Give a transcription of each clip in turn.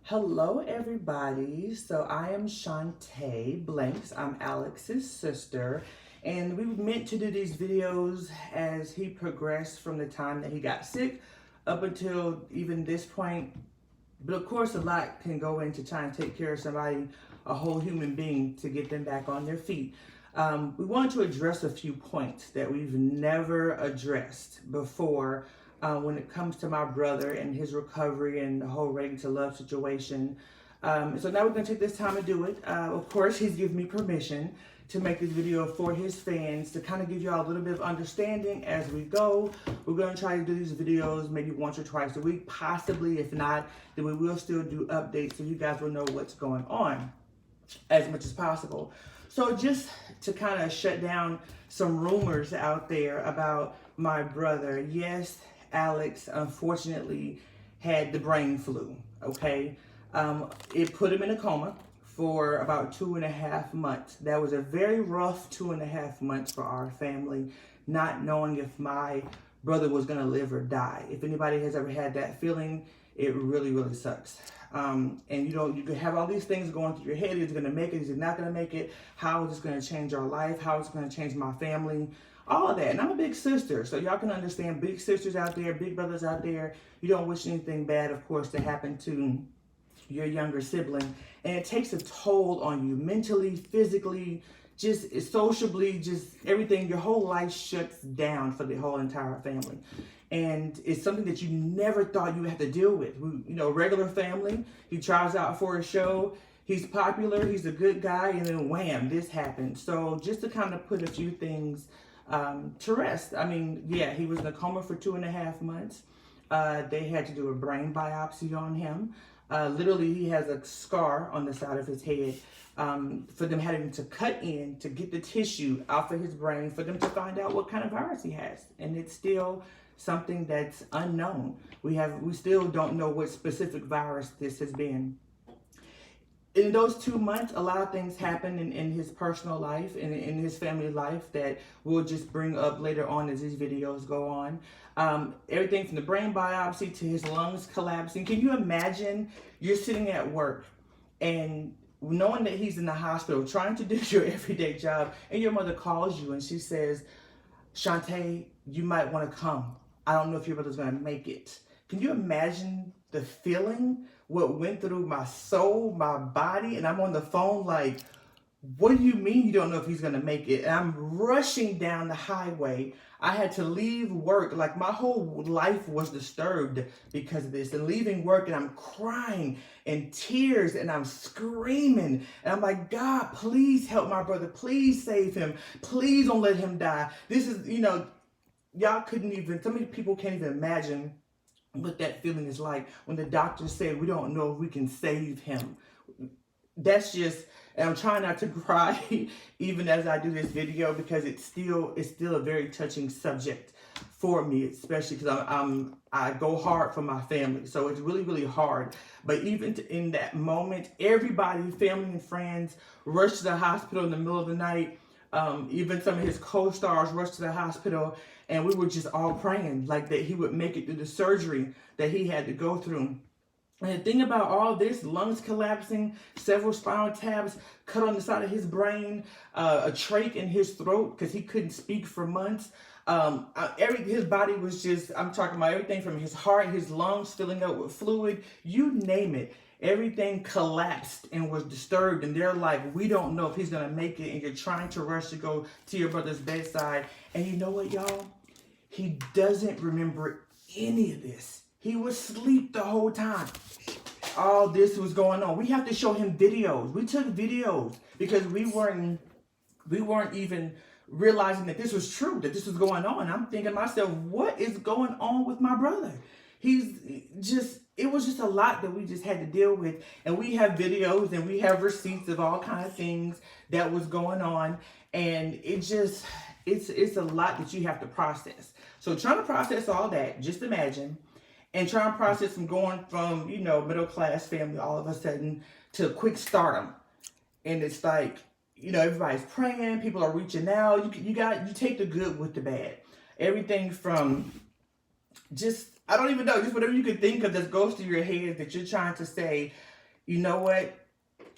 Hello everybody, so I am Shantae Blanks. I'm Alex's sister, and we were meant to do these videos as he progressed from the time that he got sick up until even this point. But of course a lot can go into trying to take care of somebody, a whole human being, to get them back on their feet. We wanted to address a few points that we've never addressed before when it comes to my brother and his recovery and the whole Ready to Love situation. So now we're going to take this time to do it. Of course, he's given me permission to make this video for his fans to kind of give y'all a little bit of understanding as we go. We're going to try to do these videos maybe once or twice a week, possibly. If not, then we will still do updates so you guys will know what's going on as much as possible. So just to kind of shut down some rumors out there about my brother, yes, Alex unfortunately had the brain flu, okay? It put him in a coma for about 2.5 months. That was a very rough 2.5 months for our family, not knowing if my brother was gonna live or die. If anybody has ever had that feeling, it really, really sucks. And you could have all these things going through your head. Is it gonna make it? Is it not gonna make it? How is this gonna change our life? How is it gonna change my family? All of that. And I'm a big sister, so y'all can understand, big sisters out there, big brothers out there. You don't wish anything bad, of course, to happen to your younger sibling. And it takes a toll on you mentally, physically, just sociably, just everything. Your whole life shuts down for the whole entire family. And it's something that you never thought you would have to deal with. Regular family, he tries out for a show, he's popular, he's a good guy, and then wham, this happened. So just to kind of put a few things to rest. I mean, yeah, he was in a coma for 2.5 months. They had to do a brain biopsy on him. Literally, he has a scar on the side of his head. For them having to cut in to get the tissue off of his brain for them to find out what kind of virus he has. And it's still something that's unknown. We still don't know what specific virus this has been. In those 2 months, a lot of things happened in his personal life and in his family life that we'll just bring up later on as these videos go on. Everything from the brain biopsy to his lungs collapsing. Can you imagine you're sitting at work and knowing that he's in the hospital, trying to do your everyday job, and your mother calls you and she says, Shantae, you might want to come. I don't know if your brother's going to make it. Can you imagine the feeling, what went through my soul, my body? And I'm on the phone like, what do you mean you don't know if he's going to make it? And I'm rushing down the highway. I had to leave work. Like, my whole life was disturbed because of this. And leaving work, and I'm crying in tears and I'm screaming. And I'm like, God, please help my brother. Please save him. Please don't let him die. This is, y'all couldn't even, so many people can't even imagine what that feeling is like when the doctors say we don't know if we can save him. That's just, and I'm trying not to cry even as I do this video, because it's still a very touching subject for me, especially because I go hard for my family, so it's really, really hard. But even in that moment, everybody, family and friends, rushed to the hospital in the middle of the night. Even some of his co-stars rushed to the hospital, and we were just all praying like that he would make it through the surgery that he had to go through. And the thing about all this, lungs collapsing, several spinal tabs cut on the side of his brain, a trach in his throat because he couldn't speak for months. His body was just, I'm talking about everything from his heart, his lungs filling up with fluid, you name it. Everything collapsed and was disturbed, and they're like, we don't know if he's gonna make it, and you're trying to rush to go to your brother's bedside. And you know what, y'all? He doesn't remember any of this. He was asleep the whole time. All this was going on. We have to show him videos. We took videos because we weren't even realizing that this was true, that this was going on. I'm thinking to myself, what is going on with my brother? It was just a lot that we just had to deal with. And we have videos and we have receipts of all kinds of things that was going on. And it's a lot that you have to process. So trying to process all that, just imagine, and trying to process from going from, middle class family all of a sudden to quick stardom. And it's like, everybody's praying, people are reaching out. You take the good with the bad. Everything from just, I don't even know, just whatever you can think of that goes through your head that you're trying to say, you know what?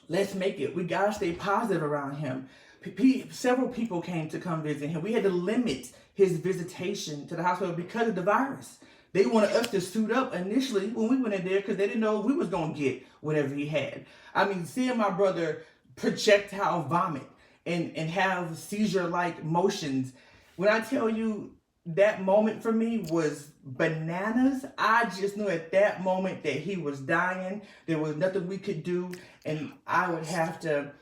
Let's make it. We got to stay positive around him. Several people came to come visit him. We had to limit his visitation to the hospital because of the virus. They wanted us to suit up initially when we went in there because they didn't know if we was going to get whatever he had. I mean, seeing my brother projectile vomit and have seizure-like motions, when I tell you that moment for me was bananas, I just knew at that moment that he was dying. There was nothing we could do, and I would have to...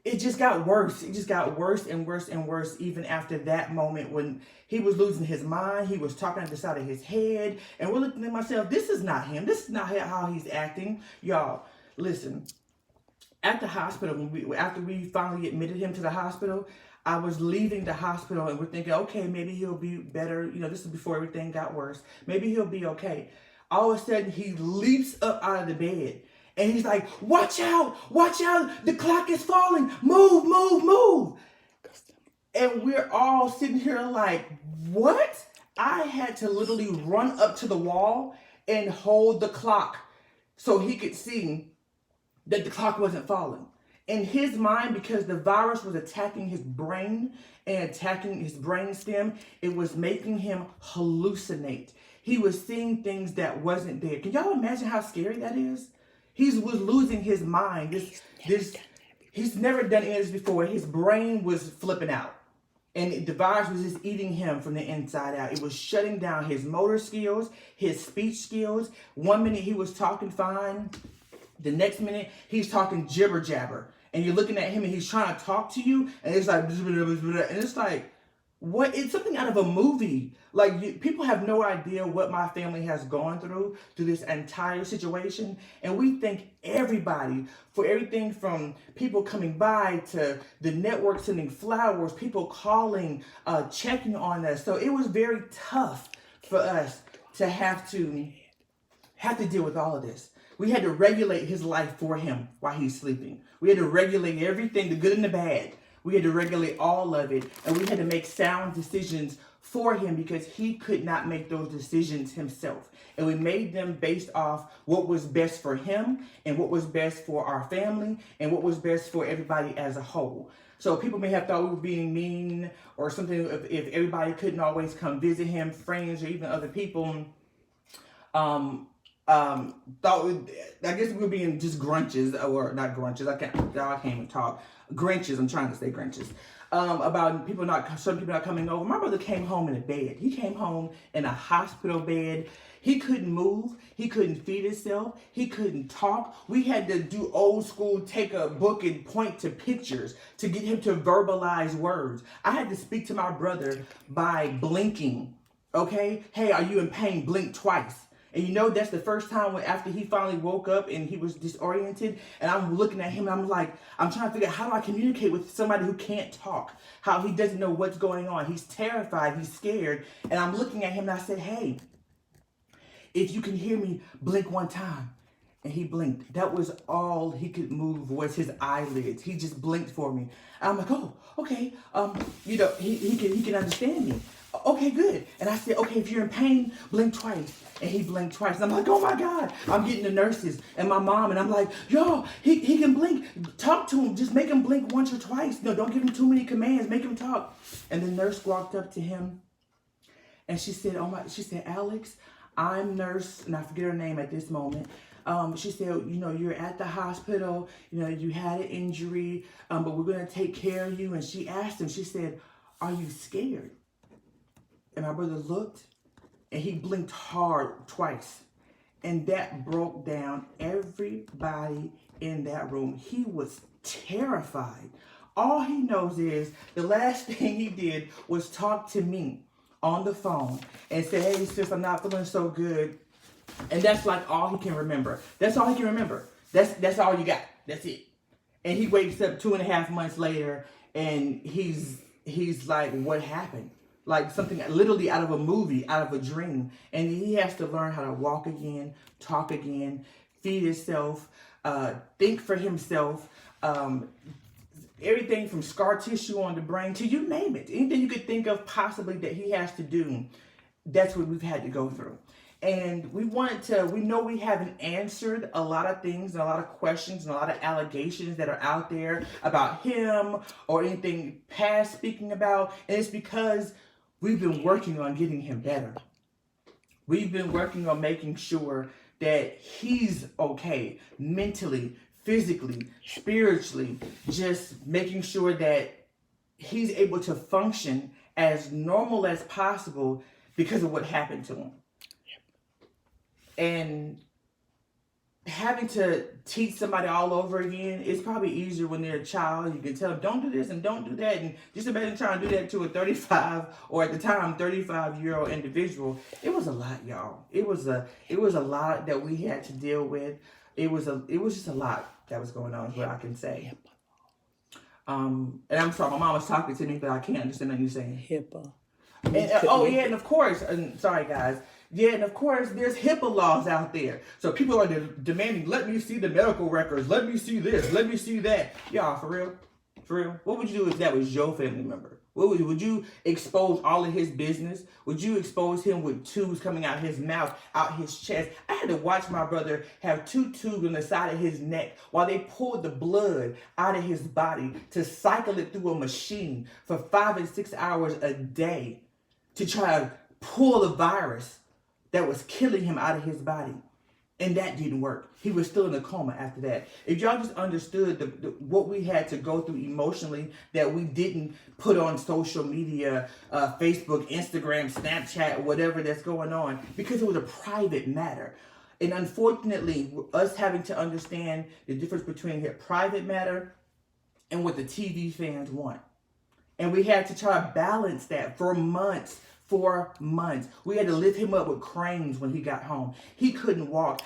It just got worse. It just got worse and worse and worse even after that moment when he was losing his mind. He was talking at the side of his head. And we're looking at myself, this is not him. This is not how he's acting. Y'all, listen. At the hospital, after we finally admitted him to the hospital, I was leaving the hospital and we're thinking, okay, maybe he'll be better. You know, this is before everything got worse. Maybe he'll be okay. All of a sudden, he leaps up out of the bed. And he's like, watch out, the clock is falling, move, move, move. And we're all sitting here like, what? I had to literally run up to the wall and hold the clock so he could see that the clock wasn't falling. In his mind, because the virus was attacking his brain and attacking his brainstem, it was making him hallucinate. He was seeing things that wasn't there. Can y'all imagine how scary that is? He was losing his mind. He's never done any of this before. His brain was flipping out. And the virus was just eating him from the inside out. It was shutting down his motor skills, his speech skills. 1 minute he was talking fine. The next minute he's talking jibber jabber. And you're looking at him and he's trying to talk to you. And it's like, and it's like, what? It's something out of a movie. Like, people have no idea what my family has gone through this entire situation. And we thank everybody for everything from people coming by to the network sending flowers, people calling, checking on us. So it was very tough for us to have to deal with all of this. We had to regulate his life for him while he's sleeping. We had to regulate everything, the good and the bad. We had to regulate all of it, and we had to make sound decisions for him because he could not make those decisions himself. And we made them based off what was best for him and what was best for our family and what was best for everybody as a whole. So people may have thought we were being mean or something if everybody couldn't always come visit him, friends or even other people. I guess we were being just grunches, or not grunches. I can't even talk. Grinches. I'm trying to say Grinches. About certain people not coming over. My brother came home in a bed. He came home in a hospital bed. He couldn't move. He couldn't feed himself. He couldn't talk. We had to do old school, take a book and point to pictures to get him to verbalize words. I had to speak to my brother by blinking. Okay? Hey, are you in pain? Blink twice. And you know, that's the first time after he finally woke up and he was disoriented. And I'm looking at him and I'm like, I'm trying to figure out how do I communicate with somebody who can't talk? How he doesn't know what's going on. He's terrified. He's scared. And I'm looking at him and I said, hey, if you can hear me, blink one time. And he blinked. That was all he could move was his eyelids. He just blinked for me. And I'm like, oh, okay. You know, he can understand me. Okay, good. And I said, okay, if you're in pain, blink twice. And he blinked twice. And I'm like, oh my God. I'm getting the nurses and my mom. And I'm like, yo, he can blink. Talk to him. Just make him blink once or twice. No, don't give him too many commands. Make him talk. And the nurse walked up to him. And she said, Alex, I'm nurse. And I forget her name at this moment. She said, you know, you're at the hospital. You know, you had an injury. But we're going to take care of you. And she asked him, she said, are you scared? And my brother looked and he blinked hard twice. And that broke down everybody in that room. He was terrified. All he knows is the last thing he did was talk to me on the phone and say, hey, sis, I'm not feeling so good. And that's like all he can remember. That's all he can remember. That's all you got. That's it. And he wakes up 2.5 months later and he's like, what happened? Like something literally out of a movie, out of a dream. And he has to learn how to walk again, talk again, feed himself, think for himself. Everything from scar tissue on the brain to you name it. Anything you could think of possibly that he has to do, that's what we've had to go through. And we know we haven't answered a lot of things and a lot of questions and a lot of allegations that are out there about him or anything past speaking about. And it's because we've been working on getting him better. We've been working on making sure that he's okay mentally, physically, spiritually, just making sure that he's able to function as normal as possible because of what happened to him. And having to teach somebody all over again, it's probably easier when they're a child. You can tell them, don't do this and don't do that. And just imagine trying to do that to a 35 or at the time 35-year-old individual. It was a lot, y'all. It was a lot that we had to deal with. It was just a lot that was going on, is what I can say. And I'm sorry, my mom was talking to me, but I can't understand what you're saying. HIPAA. And of course, and sorry guys, and of course, there's HIPAA laws out there. So people are demanding, let me see the medical records, let me see this, let me see that. Y'all, for real? For real? What would you do if that was your family member? Would you expose all of his business? Would you expose him with tubes coming out his mouth, out his chest? I had to watch my brother have 2 tubes on the side of his neck while they pulled the blood out of his body to cycle it through a machine for 5 and 6 hours a day to try to pull the virus that was killing him out of his body. And that didn't work. He was still in a coma after that. If y'all just understood what we had to go through emotionally that we didn't put on social media, Facebook, Instagram, Snapchat, whatever that's going on, because it was a private matter. And unfortunately, us having to understand the difference between a private matter and what the TV fans want. And we had to try to balance that for months. 4 months. We had to lift him up with cranes when he got home. He couldn't walk.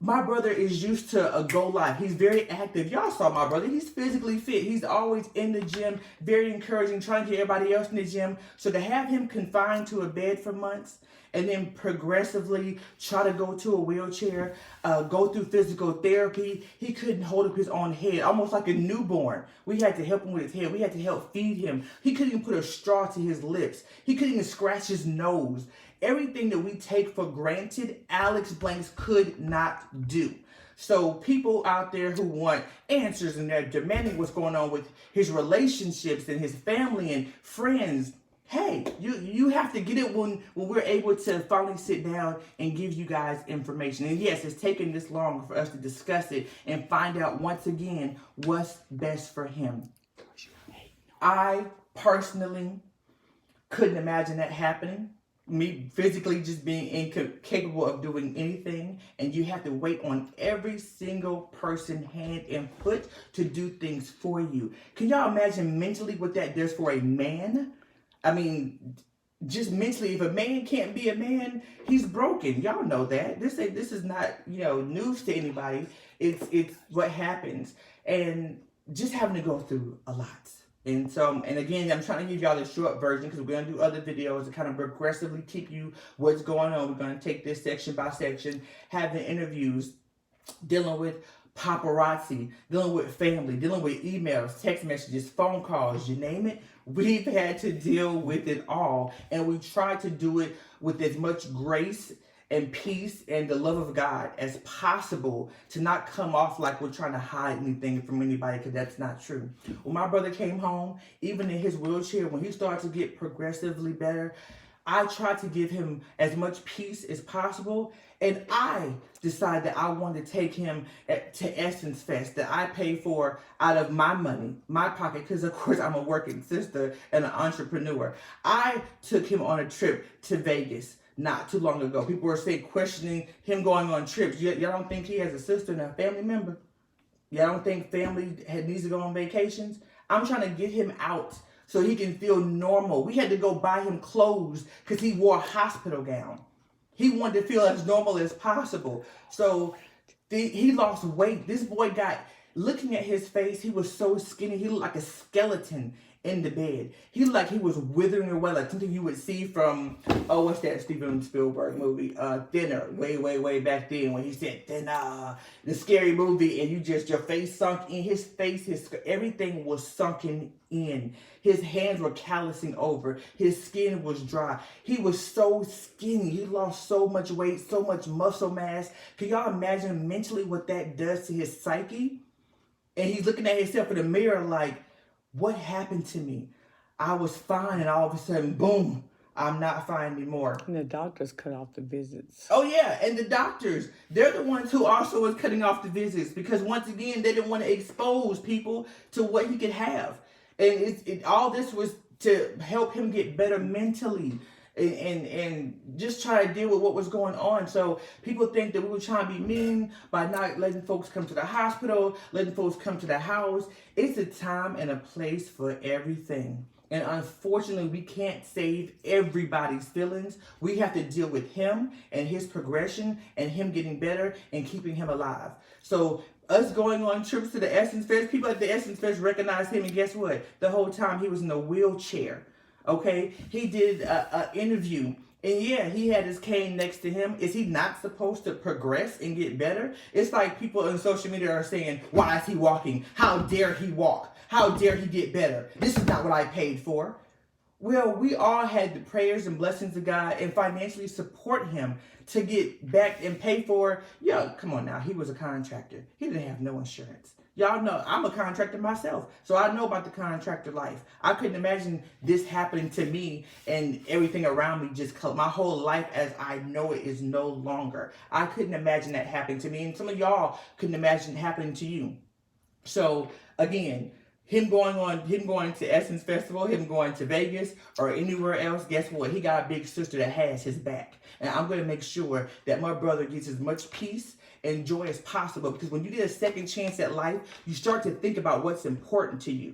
My brother is used to a go life. He's very active. Y'all saw my brother. He's physically fit. He's always in the gym, very encouraging, trying to get everybody else in the gym. So to have him confined to a bed for months and then progressively try to go to a wheelchair, go through physical therapy, he couldn't hold up his own head, almost like a newborn. We had to help him with his head. We had to help feed him. He couldn't even put a straw to his lips. He couldn't even scratch his nose. Everything that we take for granted, Alexx Blanks could not do. So people out there who want answers and they're demanding what's going on with his relationships and his family and friends, hey, you have to get it when we're able to finally sit down and give you guys information. And yes, it's taken this long for us to discuss it and find out once again what's best for him. I personally couldn't imagine that happening. Me physically just being incapable of doing anything, and you have to wait on every single person, hand and foot, to do things for you. Can y'all imagine mentally what that does for a man? I mean, just mentally, if a man can't be a man, he's broken. Y'all know that. This is not, news to anybody. It's what happens, and just having to go through a lot. And so, and again, I'm trying to give y'all the short version because we're going to do other videos to kind of progressively keep you what's going on. We're going to take this section by section, having interviews, dealing with paparazzi, dealing with family, dealing with emails, text messages, phone calls, you name it. We've had to deal with it all. And we try to do it with as much grace and peace and the love of God as possible, to not come off like we're trying to hide anything from anybody, because that's not true. When my brother came home, even in his wheelchair, when he started to get progressively better, I tried to give him as much peace as possible. And I decided that I wanted to take him to Essence Fest that I pay for out of my money, my pocket, because of course I'm a working sister and an entrepreneur. I took him on a trip to Vegas not too long ago. People were questioning him going on trips. Y'all don't think he has a sister and a family member? Y'all don't think family needs to go on vacations? I'm trying to get him out so he can feel normal. We had to go buy him clothes because he wore a hospital gown. He wanted to feel as normal as possible. So he lost weight. This boy looking at his face, he was so skinny. He looked like a skeleton in the bed. He looked like he was withering away, like something you would see from, oh, what's that Steven Spielberg movie? Thinner, way back then when he said Thinner, the scary movie, and your face sunk in. His face, everything was sunken in. His hands were callousing over. His skin was dry. He was so skinny. He lost so much weight, so much muscle mass. Can y'all imagine mentally what that does to his psyche? And he's looking at himself in the mirror like, what happened to me? I was fine, and all of a sudden, boom, I'm not fine anymore. And the doctors cut off the visits. Oh, yeah, and the doctors, they're the ones who also was cutting off the visits because, once again, they didn't want to expose people to what he could have. And all this was to help him get better mentally. And just try to deal with what was going on. So people think that we were trying to be mean by not letting folks come to the hospital, letting folks come to the house. It's a time and a place for everything. And unfortunately, we can't save everybody's feelings. We have to deal with him and his progression and him getting better and keeping him alive. So us going on trips to the Essence Fest, people at the Essence Fest recognized him, and guess what? The whole time he was in a wheelchair. Okay, he did an interview, and yeah, he had his cane next to him. Is he not supposed to progress and get better? It's like people on social media are saying, why is he walking? How dare he walk? How dare he get better? This is not what I paid for. Well, we all had the prayers and blessings of God and financially support him to get back and pay for. Yo, come on now, he was a contractor. He didn't have no insurance. Y'all know I'm a contractor myself, so I know about the contractor life. I couldn't imagine this happening to me and everything around me just my whole life as I know it is no longer. I couldn't imagine that happening to me, and some of y'all couldn't imagine it happening to you. So again, him going to Essence Festival, him going to Vegas or anywhere else, guess what? He got a big sister that has his back. And I'm going to make sure that my brother gets as much peace and joy as possible, because when you get a second chance at life, you start to think about what's important to you.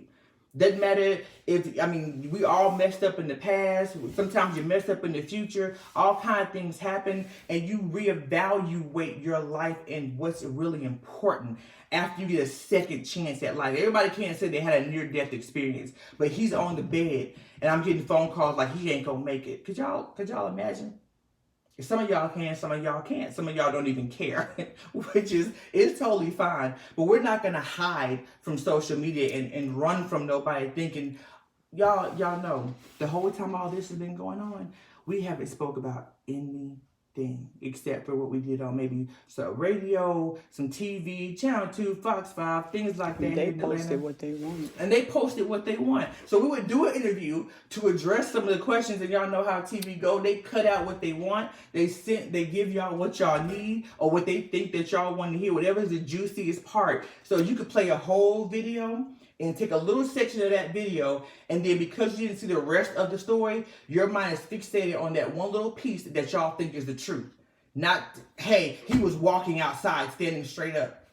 Doesn't matter we all messed up in the past. Sometimes you messed up in the future. All kinds of things happen, and you reevaluate your life and what's really important after you get a second chance at life. Everybody can't say they had a near-death experience, but he's on the bed, and I'm getting phone calls like he ain't gonna make it. Could y'all imagine? Some of y'all can, some of y'all can't. Some of y'all don't even care, which is totally fine. But we're not going to hide from social media and run from nobody thinking, y'all know, the whole time all this has been going on, we haven't spoke about anything except for what we did on maybe some radio, some TV, Channel 2, Fox 5, things like that. They posted what they wanted. And they posted what they want. So we would do an interview to address some of the questions, and y'all know how TV go. They cut out what they want. They give y'all what y'all need or what they think that y'all want to hear, whatever is the juiciest part. So you could play a whole video and take a little section of that video, and then because you didn't see the rest of the story, your mind is fixated on that one little piece that y'all think is the truth. Not, hey, he was walking outside standing straight up.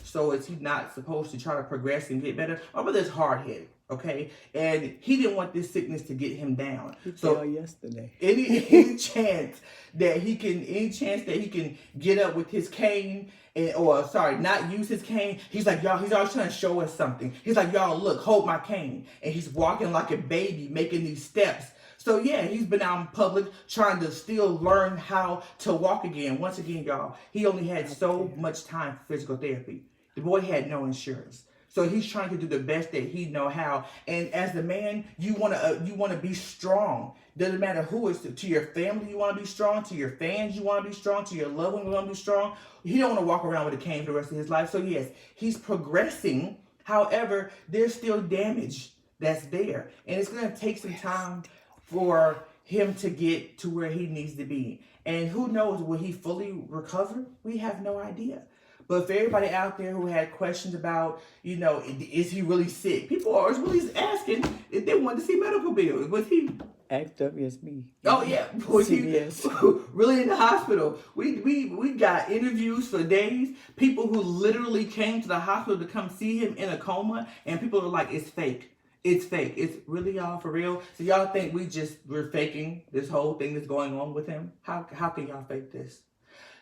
So is he not supposed to try to progress and get better? My brother's hard-headed, okay? And he didn't want this sickness to get him down. He fell yesterday. Any chance that he can get up with his cane, not use his cane. He's like, y'all, he's always trying to show us something. He's like, y'all, look, hold my cane. And he's walking like a baby, making these steps. So yeah, he's been out in public trying to still learn how to walk again. Once again, y'all, he only had so much time for physical therapy. The boy had no insurance. So he's trying to do the best that he know how. And as the man, you want to be strong. Doesn't matter who it's to your family, you want to be strong. To your fans, you want to be strong. To your loved ones, you want to be strong. He don't want to walk around with a cane for the rest of his life. So yes, he's progressing. However, there's still damage that's there. And it's going to take some time for him to get to where he needs to be. And who knows, will he fully recover? We have no idea. But for everybody out there who had questions about, is he really sick? People are really asking if they want to see medical bills. Was he Act Up? Yes, me. Oh yeah, was CBS. he really in the hospital? We got interviews for days. People who literally came to the hospital to come see him in a coma, and people are like, it's fake. It's fake. It's really y'all for real. So y'all think we're faking this whole thing that's going on with him? How can y'all fake this?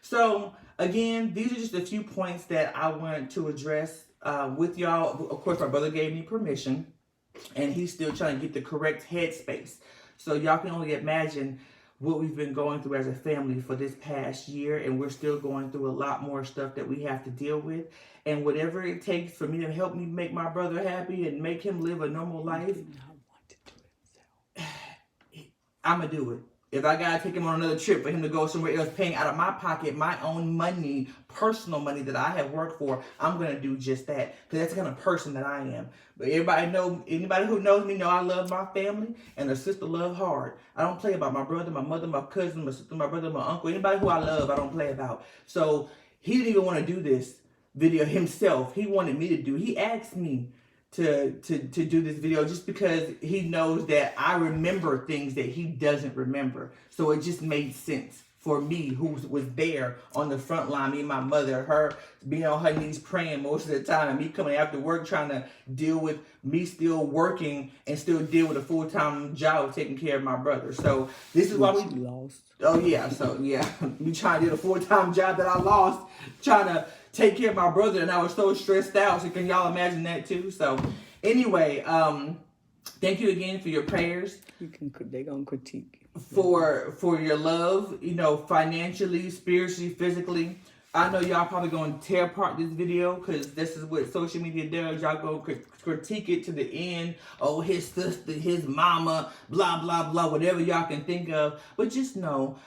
So again, these are just a few points that I wanted to address with y'all. Of course, my brother gave me permission and he's still trying to get the correct headspace. So y'all can only imagine what we've been going through as a family for this past year, and we're still going through a lot more stuff that we have to deal with. And whatever it takes for me to help me make my brother happy and make him live a normal life, He did not want to do himself. I'm gonna do it. If I gotta take him on another trip for him to go somewhere else, paying out of my pocket, my own money, personal money that I have worked for, I'm gonna do just that. Because that's the kind of person that I am. But anybody who knows me know I love my family, and a sister love hard. I don't play about my brother, my mother, my cousin, my sister, my brother, my uncle. Anybody who I love, I don't play about. So he didn't even want to do this video himself. He wanted me to do. He asked me to do this video just because he knows that I remember things that he doesn't remember. So it just made sense for me, who was there on the front line, me and my mother, her being on her knees praying most of the time, and me coming after work trying to deal with me still working and still deal with a full-time job of taking care of my brother. So this is why we lost. Oh yeah, so yeah, me trying to do the full-time job that I lost, trying to take care of my brother, and I was so stressed out. So can y'all imagine that too? So anyway, thank you again for your prayers. They gonna critique for your love, you know, financially, spiritually, physically. I know y'all probably gonna tear apart this video because this is what social media does. Y'all go critique it to the end. Oh, his sister, his mama, blah, blah, blah, whatever y'all can think of. But just know,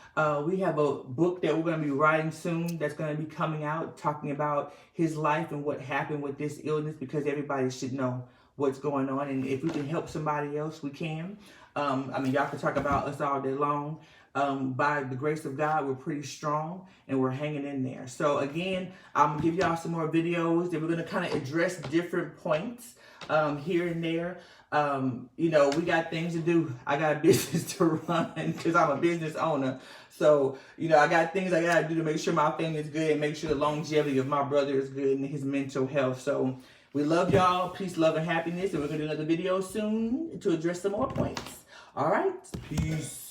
we have a book that we're gonna be writing soon that's gonna be coming out, talking about his life and what happened with this illness, because everybody should know what's going on. And if we can help somebody else, we can. I mean, y'all can talk about us all day long. By the grace of God, we're pretty strong and we're hanging in there. So again, I'm gonna give y'all some more videos that we're gonna kind of address different points here and there. You know, we got things to do. I got a business to run because I'm a business owner. So, you know, I got things I gotta do to make sure my family is good and make sure the longevity of my brother is good and his mental health. So we love y'all. Peace, love, and happiness. And we're gonna do another video soon to address some more points. All right, peace.